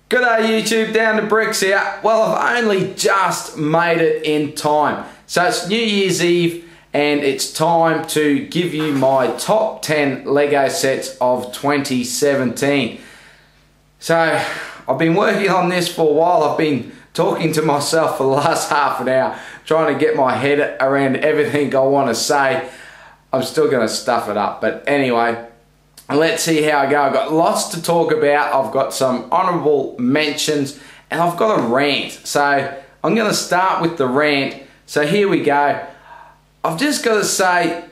G'day YouTube, Down to Bricks here. Well, I've only just made it in time. So it's New Year's Eve and it's time to give you my top 10 Lego sets of 2017. So I've been working on this for a while. I've been talking to myself for the last half an hour, trying to get my head around everything I want to say. I'm still going to stuff it up, but anyway, let's see how I go. I've got lots to talk about. I've got some honourable mentions and I've got a rant. So I'm going to start with the rant. So here we go. I've just got to say,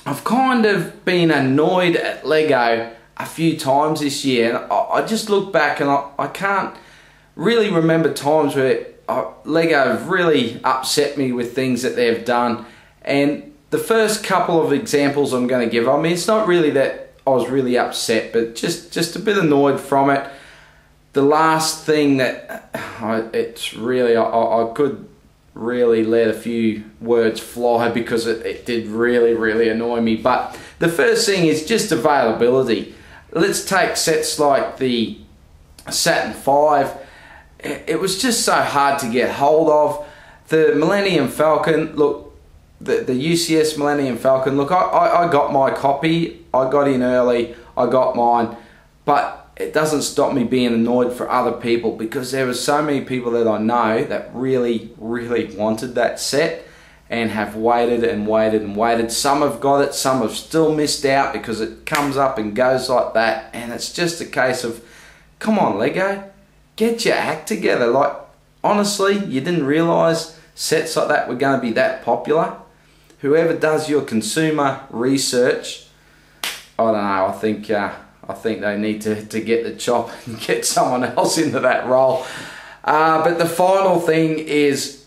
I've kind of been annoyed at Lego a few times this year. And I just look back and I can't really remember times where Lego have really upset me with things that they've done. And the first couple of examples I'm going to give, I mean, it's not really that I was really upset, but just a bit annoyed from it. The last thing that it's really, I could really let a few words fly because it did really annoy me. But the first thing is just availability. Let's take sets like the Saturn V. It was just so hard to get hold of. The Millennium Falcon, look, the UCS Millennium Falcon, look, I got my copy, I got in early, I got mine, but it doesn't stop me being annoyed for other people because there were so many people that I know that really wanted that set and have waited and waited. Some have got it, some have still missed out because it comes up and goes like that, and it's just a case of, come on Lego, get your act together. Like, honestly, you didn't realise sets like that were going to be that popular? Whoever does your consumer research, I don't know, I think they need to get the chop and get someone else into that role. But the final thing is,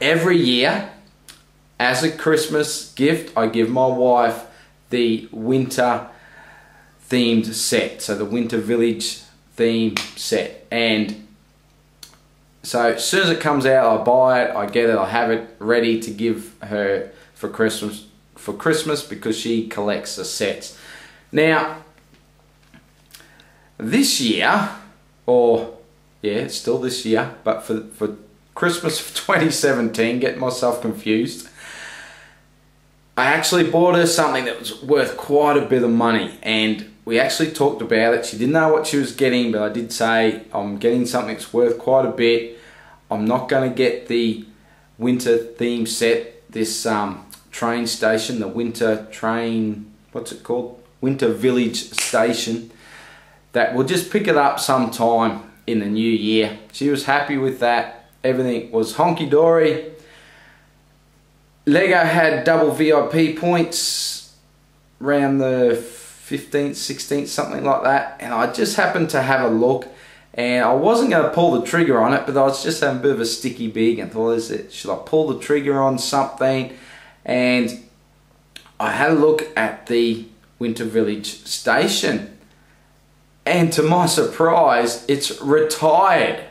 every year, as a Christmas gift, I give my wife the winter themed set. So the Winter Village theme set. And so as soon as it comes out, I buy it, I get it, I have it ready to give her for Christmas because she collects the sets. Now, this year, or yeah, it's still this year, but for Christmas of 2017, getting myself confused, I actually bought her something that was worth quite a bit of money, and we actually talked about it. She didn't know what she was getting, but I did say, I'm getting something that's worth quite a bit. I'm not going to get the winter theme set, this train station, the winter train, what's it called? Winter Village station. That we'll just pick it up sometime in the new year. She was happy with that. Everything was honky-dory. Lego had double VIP points around the 15th, 16th, something like that. And I just happened to have a look. And I wasn't going to pull the trigger on it, but I was just having a bit of a sticky big and thought, should I pull the trigger on something? And I had a look at the Winter Village station. And to my surprise, it's retired.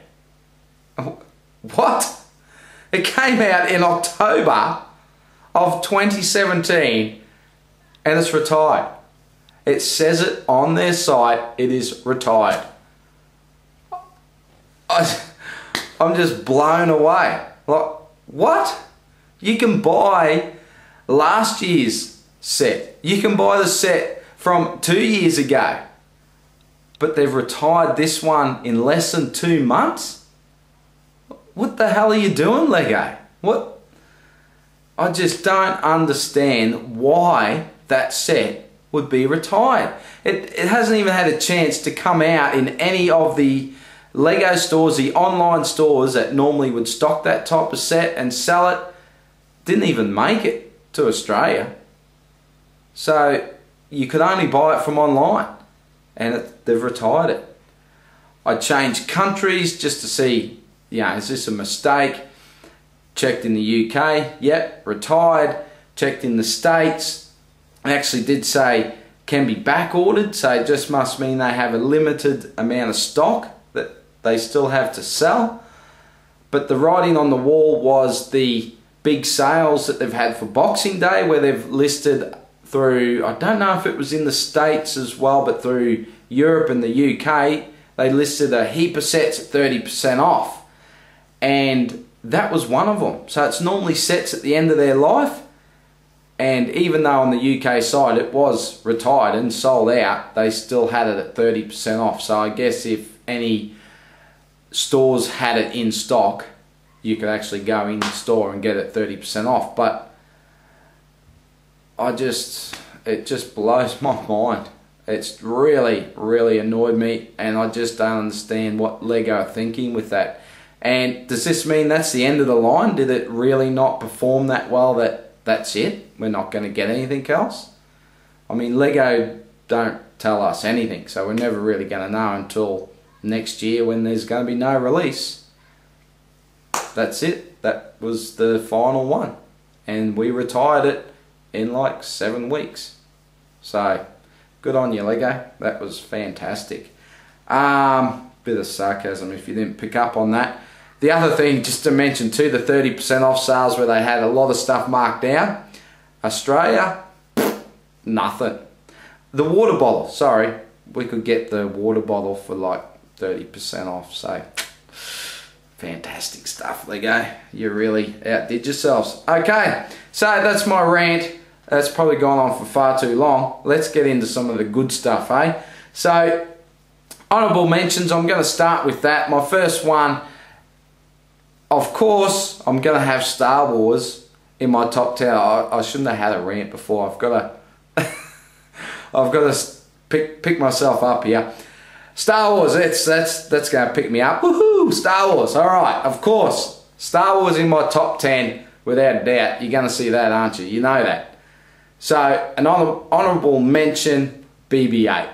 What? It came out in October of 2017 and it's retired. It says it on their site, it is retired. I'm just blown away. Like, what? You can buy last year's set. You can buy the set from 2 years ago. But they've retired this one in less than 2 months? What the hell are you doing, Lego? What? I just don't understand why that set would be retired. It hasn't even had a chance to come out in any of the Lego stores, the online stores that normally would stock that type of set and sell it. Didn't even make it to Australia. So you could only buy it from online, and they've retired it. I changed countries just to see, is this a mistake? Checked in the UK, yep, retired. Checked in the States, it actually did say can be back ordered, so it just must mean they have a limited amount of stock that they still have to sell. But the writing on the wall was the big sales that they've had for Boxing Day, where they've listed through, I don't know if it was in the States as well, but through Europe and the UK, they listed a heap of sets at 30% off. And that was one of them. So it's normally sets at the end of their life. And even though on the UK side it was retired and sold out, they still had it at 30% off. So I guess if any stores had it in stock, you could actually go in the store and get it 30% off. But it just blows my mind. It's really annoyed me, and I just don't understand what Lego are thinking with that. And does this mean that's the end of the line? Did it really not perform that well that's it? We're not going to get anything else? I mean, Lego don't tell us anything, so we're never really going to know until next year when there's going to be no release. That's it. That was the final one. And we retired it in like 7 weeks. So, good on you, Lego. That was fantastic. Bit of sarcasm if you didn't pick up on that. The other thing, just to mention too, the 30% off sales where they had a lot of stuff marked down. Australia, nothing. The water bottle, sorry, we could get the water bottle for like 30% off. So, fantastic stuff, Lego. You really outdid yourselves. Okay, so that's my rant. That's probably gone on for far too long. Let's get into some of the good stuff, eh? So, honourable mentions, I'm going to start with that. My first one, of course, I'm going to have Star Wars in my top 10. I shouldn't have had a rant before. I've got to I've got to pick myself up here. Star Wars, that's going to pick me up. Woohoo! Star Wars, alright, of course. Star Wars in my top 10, without a doubt. You're going to see that, aren't you? You know that. So, an honourable mention, BB-8.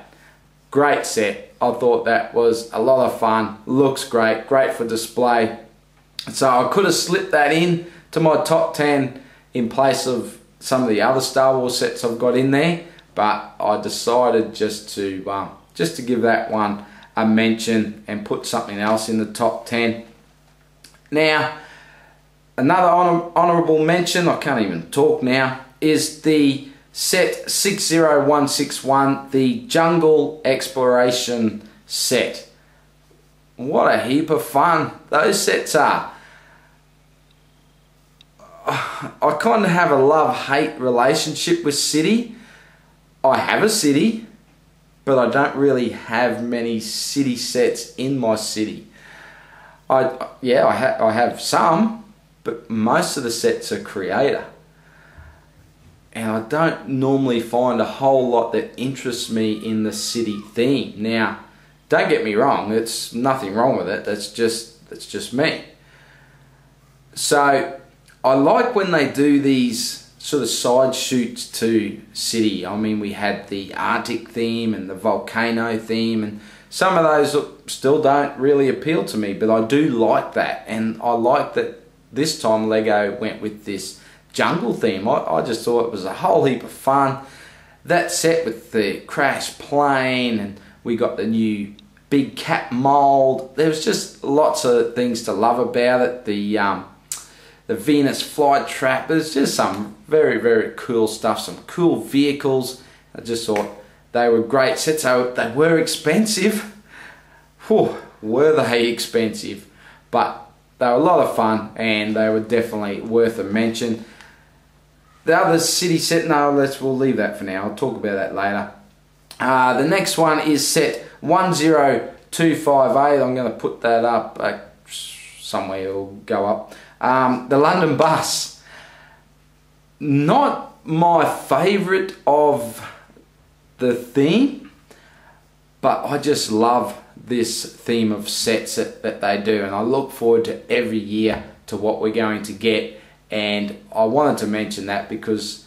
Great set. I thought that was a lot of fun. Looks great. Great for display. So I could have slipped that in to my top 10 in place of some of the other Star Wars sets I've got in there. But I decided just to give that one a mention and put something else in the top 10. Now, another honourable mention, I can't even talk now, is the set 60161, the Jungle Exploration set. What a heap of fun those sets are. I kind of have a love-hate relationship with City. I have a City, but I don't really have many City sets in my City. I have some, but most of the sets are Creator. And I don't normally find a whole lot that interests me in the City theme. Now, don't get me wrong, there's nothing wrong with it, that's just me. So, I like when they do these sort of side shoots to City. I mean, we had the Arctic theme and the volcano theme, and some of those still don't really appeal to me, but I do like that. And I like that this time Lego went with this jungle theme. I just thought it was a whole heap of fun. That set with the crash plane, and we got the new big cat mold. There was just lots of things to love about it. The Venus flytrap. There's just some very cool stuff. Some cool vehicles. I just thought they were great sets. They were expensive. Whew, were they expensive? But they were a lot of fun, and they were definitely worth a mention. The other City set, we'll leave that for now. I'll talk about that later. The next one is set 10258. I'm going to put that up somewhere. It'll go up. The London bus. Not my favourite of the theme, but I just love this theme of sets that they do, and I look forward to every year to what we're going to get. And I wanted to mention that because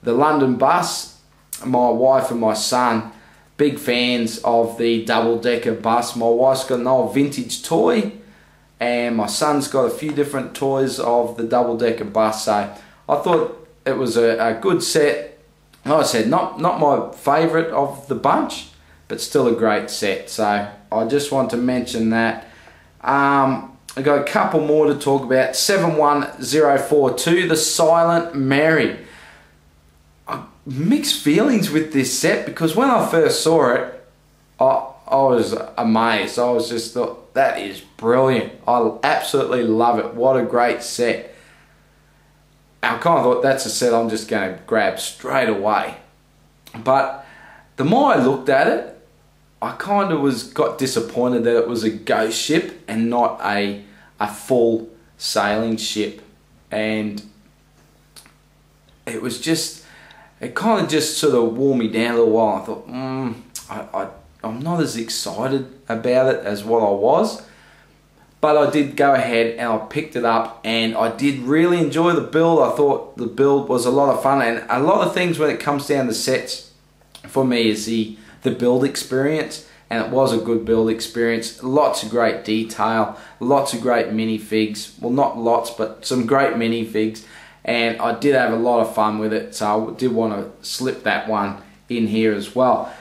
the London bus, my wife and my son, big fans of the double-decker bus. My wife's got an old vintage toy, and my son's got a few different toys of the double-decker bus. So I thought it was a good set. Like I said, not my favourite of the bunch, but still a great set. So I just want to mention that. I've got a couple more to talk about. 71042, the Silent Mary. Mixed feelings with this set, because when I first saw it, I was amazed. I was just thought, that is brilliant. I absolutely love it. What a great set. I kind of thought, that's a set I'm just going to grab straight away. But the more I looked at it, I kind of got disappointed that it was a ghost ship and not a full sailing ship. And it was just, it kind of just sort of wore me down a little while. I thought, I'm not as excited about it as what I was. But I did go ahead and I picked it up, and I did really enjoy the build. I thought the build was a lot of fun, and a lot of things when it comes down to sets for me is the build experience, and it was a good build experience. Lots of great detail, lots of great minifigs. Well, not lots, but some great minifigs, and I did have a lot of fun with it, so I did want to slip that one in here as well.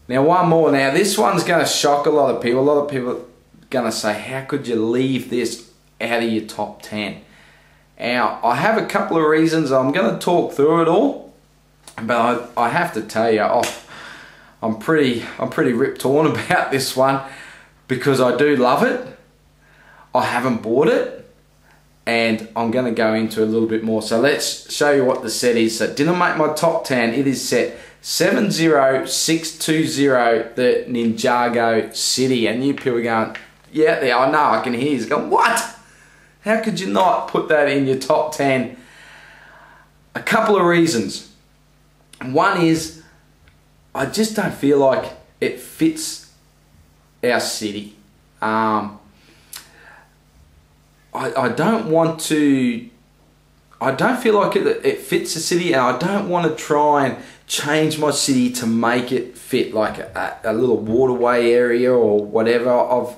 Now, one more. Now, this one's going to shock a lot of people. A lot of people gonna say, how could you leave this out of your top 10? Now, I have a couple of reasons. I'm gonna talk through it all, but I have to tell you, I'm pretty ripped torn about this one, because I do love it. I haven't bought it, and I'm gonna go into a little bit more. So let's show you what the set is. So it didn't make my top 10. It is set 70620, the Ninjago City. And you people are going, yeah, there, I know, I can hear you going, what? How could you not put that in your top 10? A couple of reasons. One is, I just don't feel like it fits our city. I don't want to, I don't feel like it fits the city, and I don't want to try and change my city to make it fit like a little waterway area or whatever.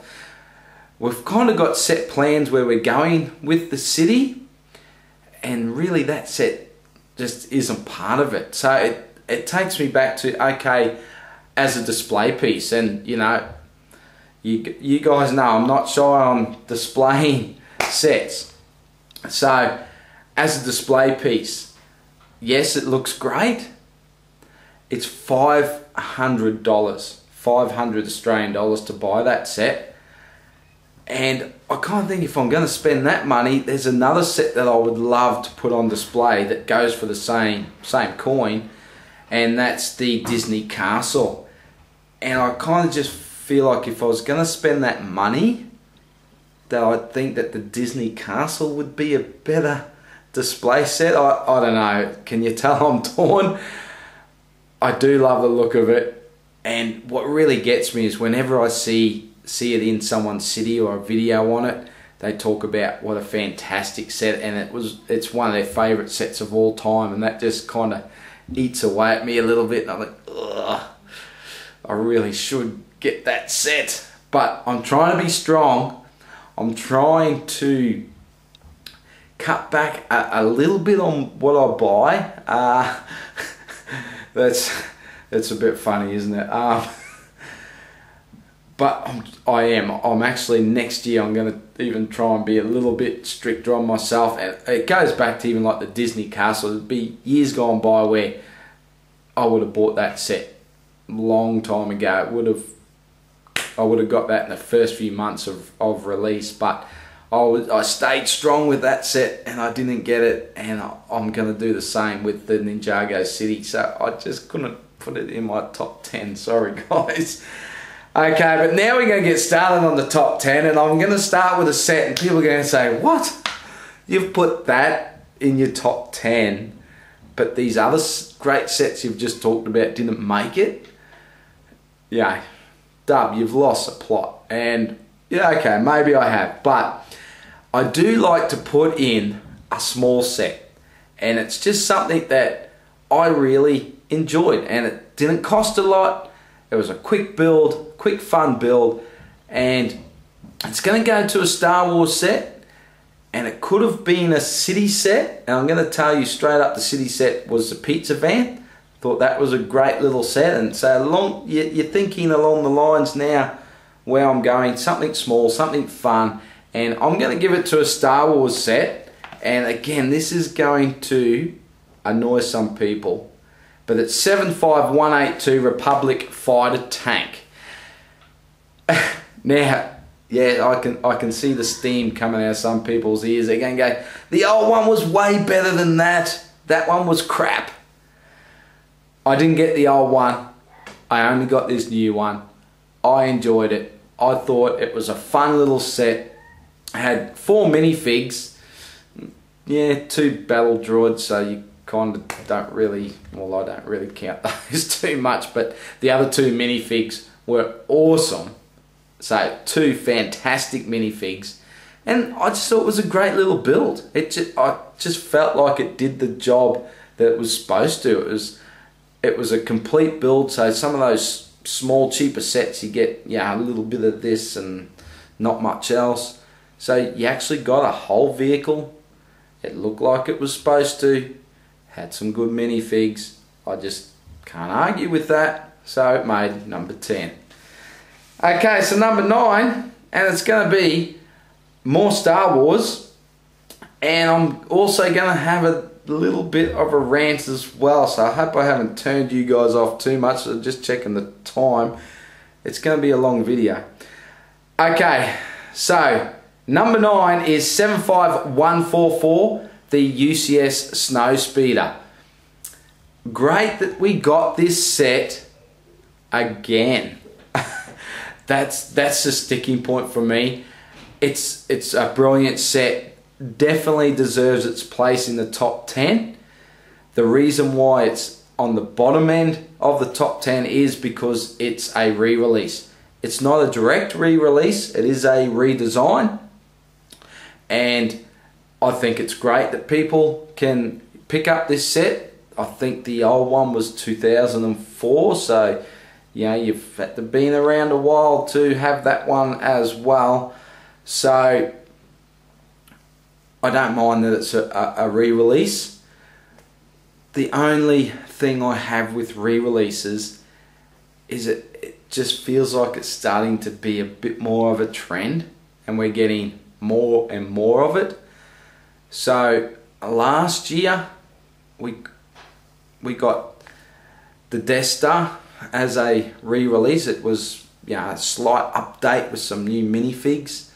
We've kind of got set plans where we're going with the city, and really that set just isn't part of it. So it takes me back to, okay, as a display piece, and you know, you guys know I'm not shy on displaying sets. So as a display piece, yes, it looks great. It's $500, 500 Australian dollars to buy that set. And I kind of think if I'm going to spend that money, there's another set that I would love to put on display that goes for the same coin, and that's the Disney Castle. And I kind of just feel like if I was going to spend that money, that I think that the Disney Castle would be a better display set. I don't know. Can you tell I'm torn? I do love the look of it, and what really gets me is whenever I see it in someone's city or a video on it, they talk about what a fantastic set, and it's one of their favourite sets of all time, and that just kind of eats away at me a little bit, and I'm like, ugh, I really should get that set. But I'm trying to be strong. I'm trying to cut back a little bit on what I buy. That's a bit funny, isn't it? But I'm actually, next year I'm going to even try and be a little bit stricter on myself. And it goes back to even like the Disney Castle. It'd be years gone by where I would have bought that set a long time ago. I would have got that in the first few months of release, but I stayed strong with that set and I didn't get it, and I'm going to do the same with the Ninjago City. So I just couldn't put it in my top 10. Sorry guys. Okay, but now we're going to get started on the top 10, and I'm going to start with a set, and people are going to say, what? You've put that in your top 10, but these other great sets you've just talked about didn't make it? Yeah, dub, you've lost the plot. And yeah, okay, maybe I have, but I do like to put in a small set, and it's just something that I really enjoyed, and it didn't cost a lot. It was a quick build, quick fun build, and it's going to go to a Star Wars set, and it could have been a city set, and I'm going to tell you straight up, the city set was the pizza van. Thought that was a great little set, and so you're thinking along the lines now where I'm going, something small, something fun, and I'm going to give it to a Star Wars set. And again, this is going to annoy some people, but it's 75182 Republic Fighter Tank. Now, yeah, I can see the steam coming out of some people's ears. They're going to go, the old one was way better than that. That one was crap. I didn't get the old one. I only got this new one. I enjoyed it. I thought it was a fun little set. It had 4 minifigs. Yeah, 2 battle droids, so you kind of don't really, well, I don't really count those too much, but the other 2 minifigs were awesome. So 2 fantastic minifigs, and I just thought it was a great little build. I just felt like it did the job that it was supposed to. It was a complete build. So some of those small cheaper sets you get, yeah, a little bit of this and not much else. So you actually got a whole vehicle. It looked like it was supposed to. Had some good minifigs. I just can't argue with that. So it made number 10. Okay, so number 9, and it's going to be more Star Wars, and I'm also going to have a little bit of a rant as well, so I hope I haven't turned you guys off too much. So just checking the time. It's going to be a long video. Okay, so number 9 is 75144, the UCS Snow Speeder. Great that we got this set again. That's the sticking point for me. It's a brilliant set. Definitely deserves its place in the top 10. The reason why it's on the bottom end of the top 10 is because it's a re-release. It's not a direct re-release, it is a redesign. And I think it's great that people can pick up this set. I think the old one was 2004, so you know, you've had to been around a while to have that one as well. So I don't mind that it's a re-release. The only thing I have with re-releases is it just feels like it's starting to be a bit more of a trend, and we're getting more and more of it. So last year we got the Death Star as a re-release. It was, you know, a slight update with some new minifigs,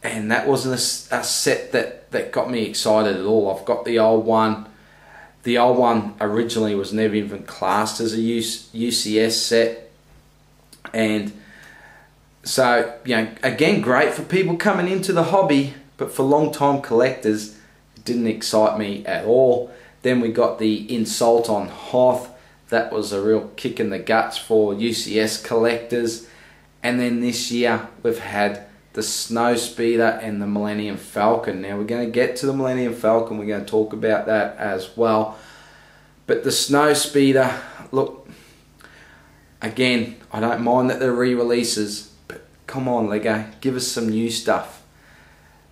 and that wasn't a set that got me excited at all. I've got the old one. The old one originally was never even classed as a UCS set, and so, you know, again, great for people coming into the hobby, but for long-time collectors, it didn't excite me at all. Then we got the Insult on Hoth. That was a real kick in the guts for UCS collectors. And then this year we've had the Snow Speeder and the Millennium Falcon. Now we're going to get to the Millennium Falcon, we're going to talk about that as well. But the Snow Speeder, look, again, I don't mind that they're re-releases, but come on Lego, give us some new stuff.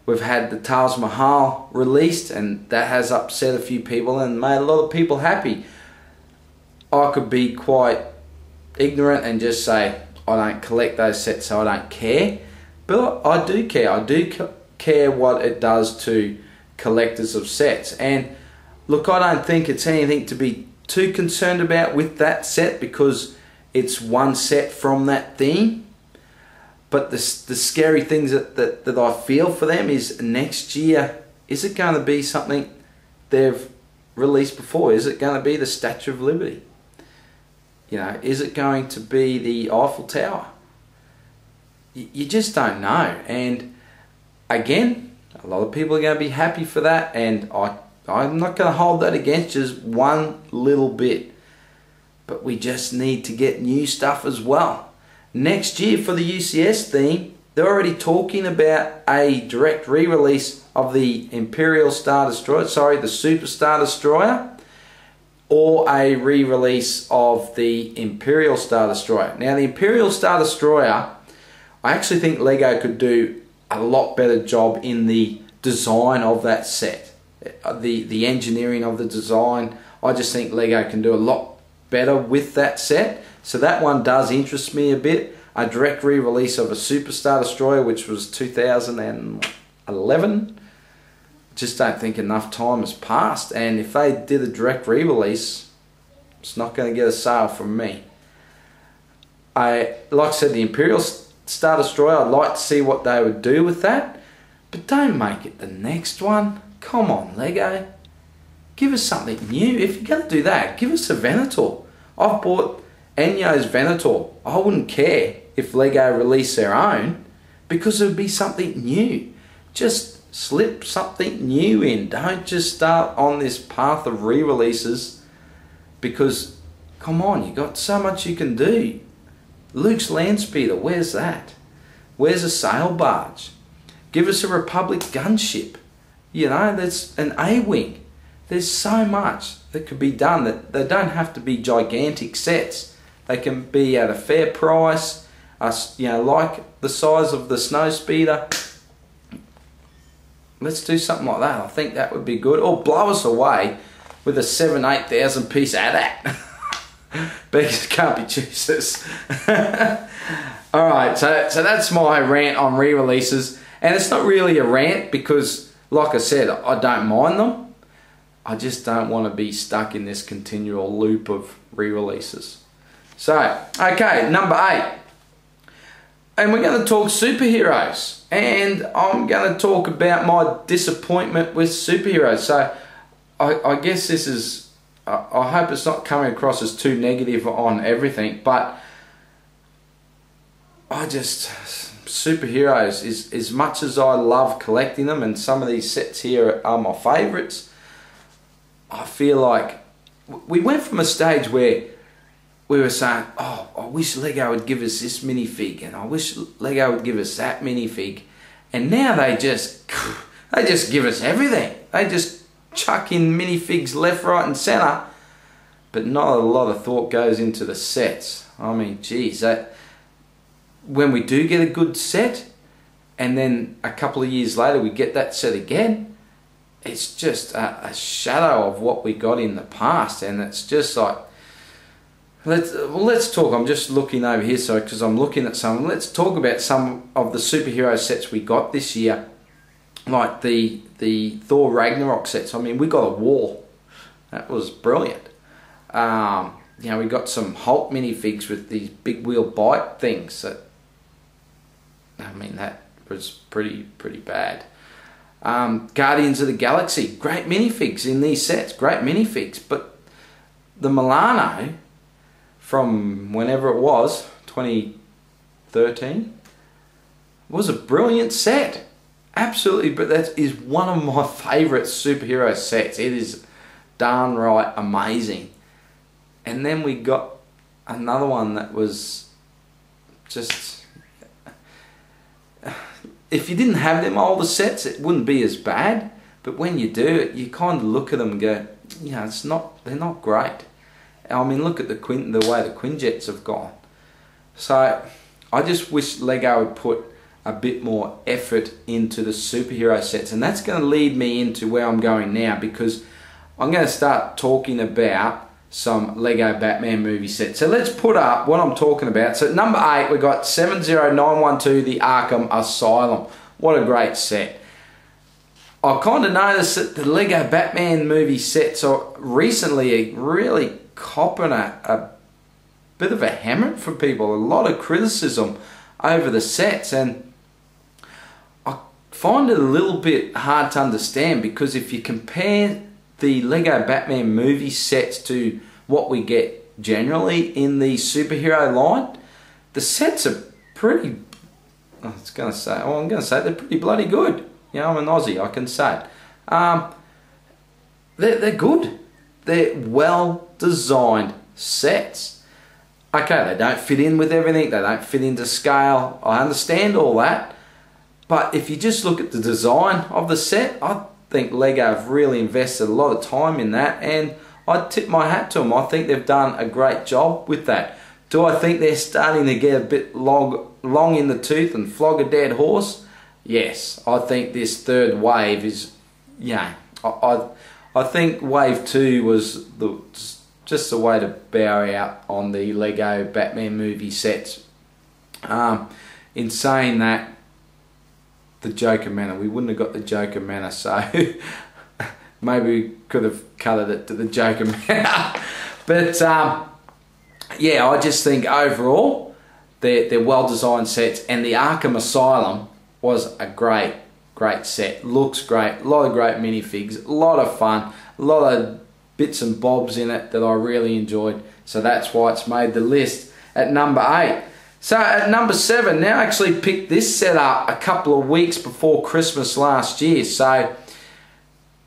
We've had the Taj Mahal released, and that has upset a few people and made a lot of people happy. I could be quite ignorant and just say I don't collect those sets, so I don't care. But I do care. I do care what it does to collectors of sets. And look, I don't think it's anything to be too concerned about with that set, because it's one set from that theme. But the scary things that I feel for them is next year, is it going to be something they've released before? Is it going to be the Statue of Liberty? You know, is it going to be the Eiffel Tower? You just don't know. And again, a lot of people are going to be happy for that, and I'm not going to hold that against just one little bit. But we just need to get new stuff as well. Next year for the UCS theme, they're already talking about a direct re-release of the Imperial Star Destroyer, sorry, the Super Star Destroyer, or a re-release of the Imperial Star Destroyer. Now the Imperial Star Destroyer, I actually think Lego could do a lot better job in the design of that set. The engineering of the design, I just think Lego can do a lot better with that set. So that one does interest me a bit. A direct re-release of a Super Star Destroyer, which was 2011. Just don't think enough time has passed, and if they did a direct re-release, it's not going to get a sale from me. Like I said, the Imperial Star Destroyer, I'd like to see what they would do with that. But don't make it the next one. Come on, Lego. Give us something new. If you're going to do that, give us a Venator. I've bought Ennio's Venator. I wouldn't care if Lego released their own, because it would be something new. Just slip something new in. Don't just start on this path of re-releases, because, come on, you got so much you can do. Luke's Landspeeder, where's that? Where's a sail barge? Give us a Republic gunship. You know, there's an A-wing. There's so much that could be done. That they don't have to be gigantic sets. They can be at a fair price. You know, like the size of the Snowspeeder. Let's do something like that. I think that would be good. Or blow us away with a 7,000-8,000 piece AT-AT. Beggars can't be choosers. Alright, so that's my rant on re-releases. And it's not really a rant because, like I said, I don't mind them. I just don't want to be stuck in this continual loop of re-releases. So, okay, number 8. And we're going to talk superheroes. And I'm going to talk about my disappointment with superheroes. So, I guess this is... I hope it's not coming across as too negative on everything, but superheroes, is as much as I love collecting them, and some of these sets here are my favourites, I feel like we went from a stage where we were saying, oh, I wish Lego would give us this minifig, and I wish Lego would give us that minifig, and now they just give us everything. They just chuck in minifigs left, right and centre, but not a lot of thought goes into the sets. I mean, geez, when we do get a good set and then a couple of years later we get that set again, it's just a shadow of what we got in the past. And it's just like, let's talk. I'm just looking over here, so because I'm looking at some. Let's talk about some of the superhero sets we got this year, like the Thor Ragnarok sets. I mean, we got a wall. That was brilliant. You know, we got some Hulk minifigs with these big wheel bike things. That, I mean, that was pretty bad. Guardians of the Galaxy, great minifigs in these sets, great minifigs. But the Milano from whenever it was, 2013, was a brilliant set. Absolutely, but that is one of my favourite superhero sets. It is downright amazing. And then we got another one that was just... If you didn't have them older sets, it wouldn't be as bad. But when you do it, you kind of look at them and go, you know, they're not great. I mean, look at the way the Quinjets have gone. So I just wish Lego would put a bit more effort into the superhero sets, and that's going to lead me into where I'm going now, because I'm going to start talking about some Lego Batman movie sets. So let's put up what I'm talking about. So number 8, we got 70912, the Arkham Asylum. What a great set. I kind of noticed that the Lego Batman movie sets are recently really copping a bit of a hammer from people, a lot of criticism over the sets, and I find it a little bit hard to understand, because if you compare the Lego Batman movie sets to what we get generally in the superhero line, the sets are pretty, I'm going to say they're pretty bloody good. You know, I'm an Aussie, I can say it. They're good. They're well designed sets. Okay, they don't fit in with everything, they don't fit into scale, I understand all that, but if you just look at the design of the set, I think Lego have really invested a lot of time in that, and I tip my hat to them. I think they've done a great job with that. Do I think they're starting to get a bit long in the tooth and flog a dead horse? Yes, I think this third wave is, yeah, I think wave 2 was just the way to bow out on the Lego Batman movie sets. In saying that, the Joker Manor, we wouldn't have got the Joker Manor, so maybe we could have colored it to the Joker Manor. But yeah, I just think overall They're well-designed sets, and the Arkham Asylum was a great set. Looks great, a lot of great minifigs, a lot of fun, a lot of bits and bobs in it that I really enjoyed. So that's why it's made the list at number 8. So at number 7, now I actually picked this set up a couple of weeks before Christmas last year. So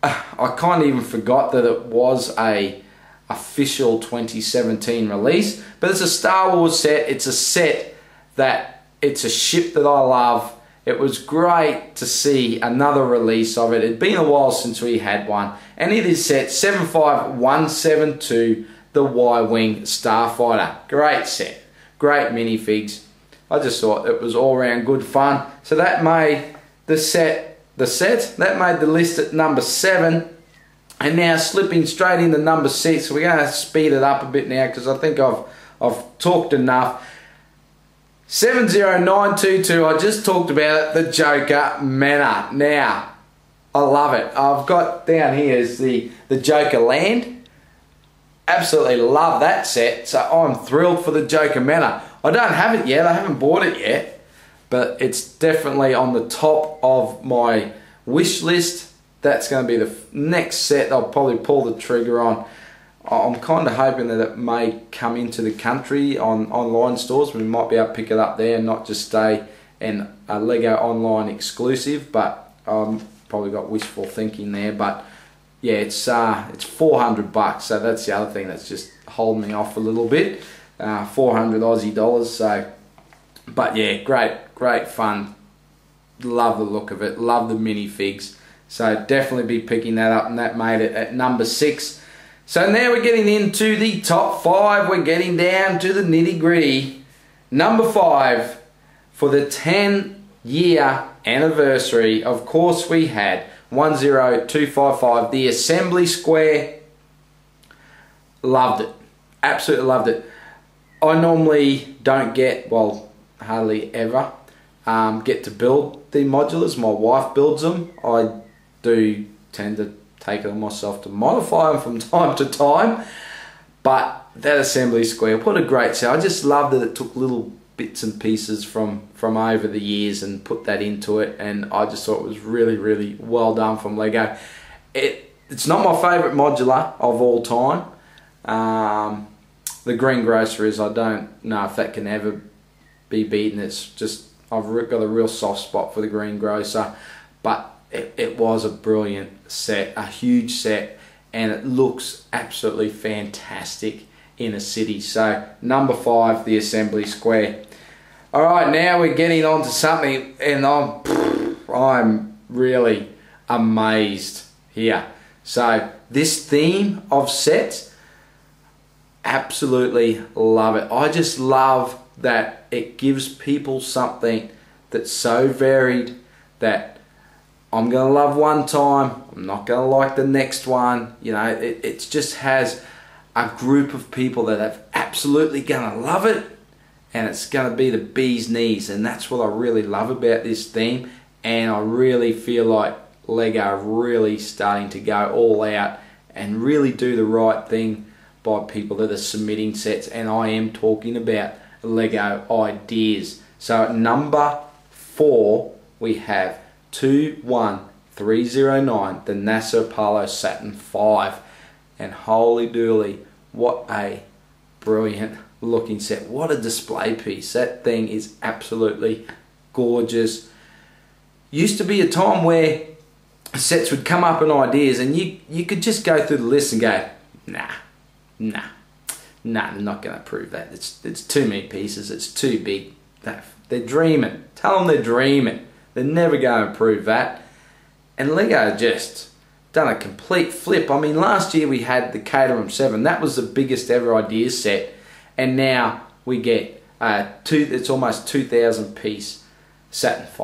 I kind of even forgot that it was a official 2017 release, but it's a Star Wars set. It's a set that, it's a ship that I love. It was great to see another release of it. It'd been a while since we had one, and it is set 75172, the Y-Wing Starfighter. Great set, great minifigs. I just thought it was all around good fun. So that made that made the list at number 7. And now slipping straight into number 6, we're going to speed it up a bit now because I think I've talked enough. 70922, I just talked about it, the Joker Manor. Now, I love it. I've got down here is the Joker Land. Absolutely love that set, so I'm thrilled for the Joker Manor. I don't have it yet, I haven't bought it yet, but it's definitely on the top of my wish list. That's going to be the next set I'll probably pull the trigger on. I'm kind of hoping that it may come into the country on online stores. We might be able to pick it up there and not just stay in a Lego online exclusive, but probably got wishful thinking there. But yeah, it's 400 bucks, so that's the other thing that's just holding me off a little bit. 400 Aussie dollars. So, but yeah, great fun. Love the look of it. Love the minifigs. So definitely be picking that up, and that made it at number 6. So now we're getting into the top 5. We're getting down to the nitty gritty. Number 5, for the 10-year anniversary, of course we had 10255, the Assembly Square. Loved it. Absolutely loved it. I normally don't get, well, hardly ever, get to build the modulars. My wife builds them. I do tend to take it on myself to modify them from time to time, but that Assembly Square, what a great set. I just love that it took little bits and pieces from over the years and put that into it, and I just thought it was really well done from Lego. It's not my favourite modular of all time. The Green Groceries, I don't know if that can ever be beaten. It's just, I've got a real soft spot for the Green Grocer, but it was a brilliant set, a huge set, and it looks absolutely fantastic in a city. So number 5, the Assembly Square. Alright, now we're getting on to something, and I'm really amazed here. So this theme of sets, absolutely love it. I just love that it gives people something that's so varied that I'm going to love one time, I'm not going to like the next one. You know, it just has a group of people that are absolutely going to love it, and it's going to be the bee's knees, and that's what I really love about this theme. And I really feel like Lego are really starting to go all out and really do the right thing by people that are submitting sets, and I am talking about Lego ideas. So at number 4 we have 21309, the NASA Apollo Saturn V, and holy dooly, what a brilliant looking set. What a display piece. That thing is absolutely gorgeous. Used to be a time where sets would come up in ideas and you could just go through the list and go, nah, I'm not going to approve that. It's too many pieces, it's too big. They're dreaming. Tell them they're dreaming. They're never going to approve that. And Lego just done a complete flip. I mean, last year we had the Caterham 7. That was the biggest ever ideas set. And now we get it's almost 2,000 piece Saturn V.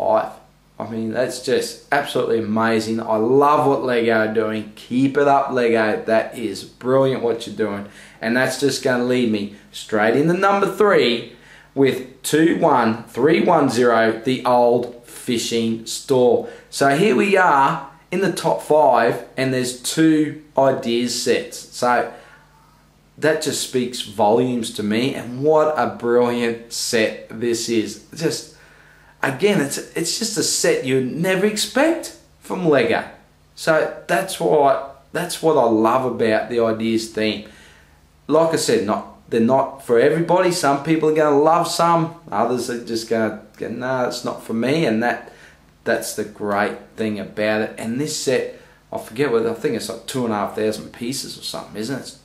I mean, that's just absolutely amazing. I love what Lego are doing. Keep it up, Lego. That is brilliant what you're doing. And that's just going to lead me straight into number 3 with 21310, the Old Fishing Store. So here we are in the top 5, and there's 2 ideas sets. So that just speaks volumes to me. And what a brilliant set this is. Just, again, it's just a set you'd never expect from Lego. So that's what I love about the Ideas theme. Like I said, they're not for everybody. Some people are going to love some, others are just going to go, no, it's not for me. And that's the great thing about it. And this set, I forget what, I think it's like 2,500 pieces or something, isn't it? It's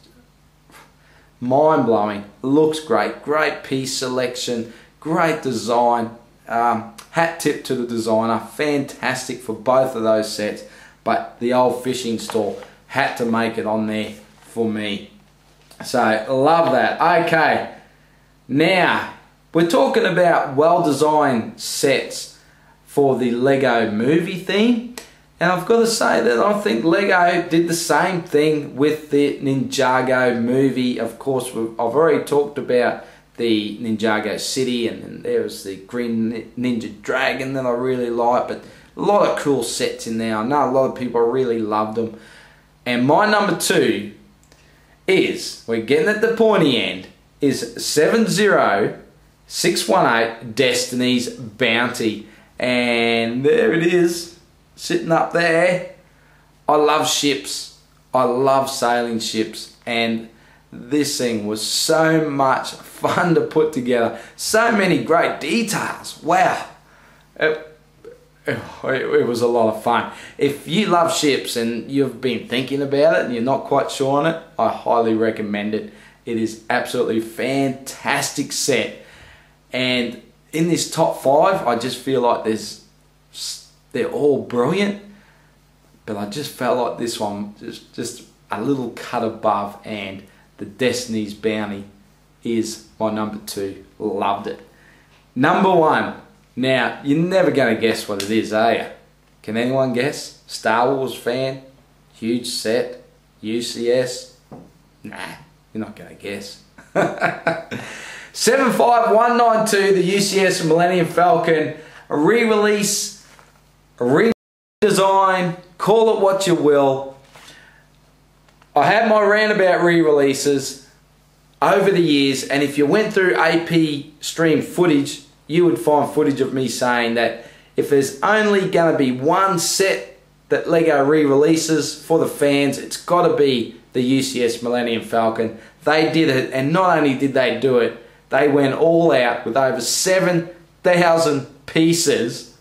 mind-blowing. Looks great. Great piece selection. Great design. Hat tip to the designer. Fantastic for both of those sets. But the old fishing store had to make it on there for me. So, love that. Okay. Now, we're talking about well-designed sets for the Lego movie theme. And I've got to say that I think Lego did the same thing with the Ninjago movie. Of course, I've already talked about the Ninjago City, and then there was the Green Ninja Dragon that I really like. But a lot of cool sets in there. I know a lot of people really loved them. And my number 2 is, we're getting at the pointy end, is 70618 Destiny's Bounty. And there it is, sitting up there. I love ships. I love sailing ships. And this thing was so much fun to put together. So many great details. Wow. It was a lot of fun. If you love ships and you've been thinking about it and you're not quite sure on it, I highly recommend it. It is absolutely fantastic set. And in this top 5, I just feel like they're all brilliant. But I just felt like this one just a little cut above, and the Destiny's Bounty is my number 2. Loved it. Number 1. Now, you're never going to guess what it is, are you? Can anyone guess? Star Wars fan? Huge set? UCS? Nah, you're not going to guess. 75192, the UCS Millennium Falcon, a re-release, a redesign, call it what you will. I had my rant about re-releases over the years, and if you went through AP stream footage, you would find footage of me saying that if there's only going to be one set that Lego re-releases for the fans, it's got to be the UCS Millennium Falcon. They did it, and not only did they do it, they went all out with over 7,000 pieces.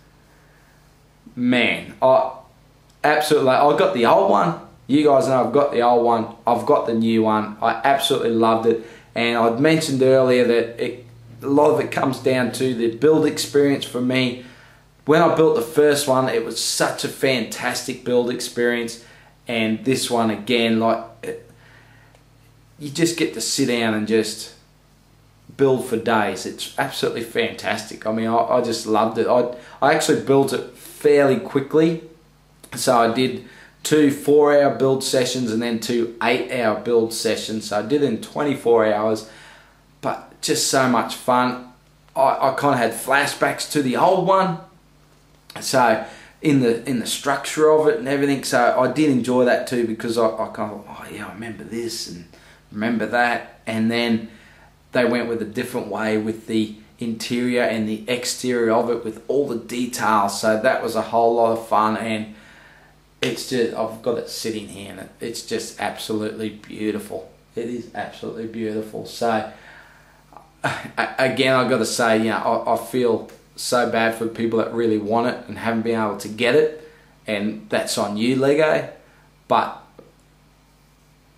Man, I got the old one. You guys know I've got the old one. I've got the new one. I absolutely loved it. And I'd mentioned earlier that a lot of it comes down to the build experience for me. When I built the first one, it was such a fantastic build experience. And this one again, you just get to sit down and just build for days. It's absolutely fantastic. I mean, I just loved it. I actually built it fairly quickly. So I did 2 4-hour build sessions and then 2 8-hour build sessions. So I did it in 24 hours. But just so much fun. I kind of had flashbacks to the old one. So in the structure of it and everything. So I did enjoy that too, because I kind of, oh yeah, I remember this and remember that. And then they went with a different way with the interior and the exterior of it with all the details. So that was a whole lot of fun, and it's just, I've got it sitting here and it's just absolutely beautiful. It is absolutely beautiful. So again, I've got to say, you know, I feel so bad for people that really want it and haven't been able to get it, and that's on you, Lego. But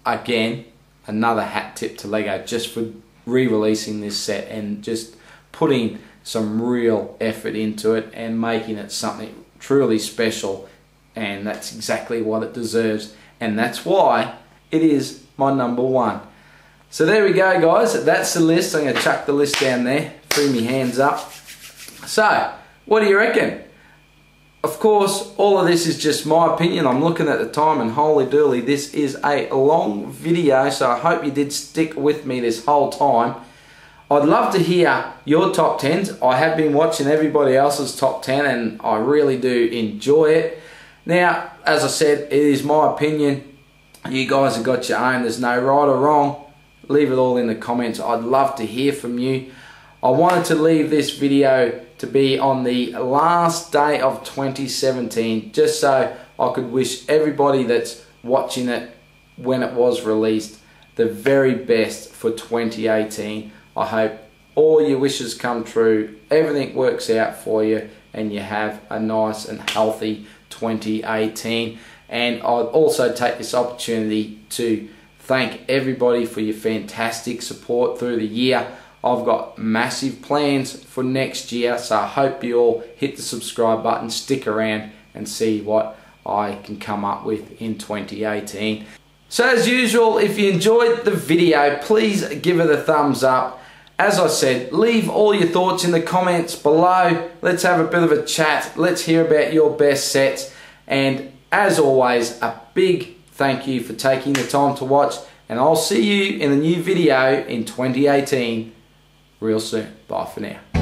again, another hat tip to Lego just for re-releasing this set and just putting some real effort into it and making it something truly special. And that's exactly what it deserves, and that's why it is my number 1. So there we go, guys. That's the list. I'm going to chuck the list down there. Free me hands up. So, what do you reckon? Of course, all of this is just my opinion. I'm looking at the time, and holy dooly, this is a long video, so I hope you did stick with me this whole time. I'd love to hear your top 10s. I have been watching everybody else's top 10, and I really do enjoy it. Now, as I said, it is my opinion. You guys have got your own. There's no right or wrong. leave it all in the comments. I'd love to hear from you. I wanted to leave this video to be on the last day of 2017, just so I could wish everybody that's watching it when it was released the very best for 2018. I hope all your wishes come true, everything works out for you, and you have a nice and healthy 2018. And I'd also take this opportunity to thank everybody for your fantastic support through the year. I've got massive plans for next year, so I hope you all hit the subscribe button, stick around and see what I can come up with in 2018. So as usual, if you enjoyed the video, please give it a thumbs up. As I said, leave all your thoughts in the comments below. Let's have a bit of a chat. Let's hear about your best sets. And as always, a big thank you for taking the time to watch. And I'll see you in a new video in 2018 real soon. Bye for now.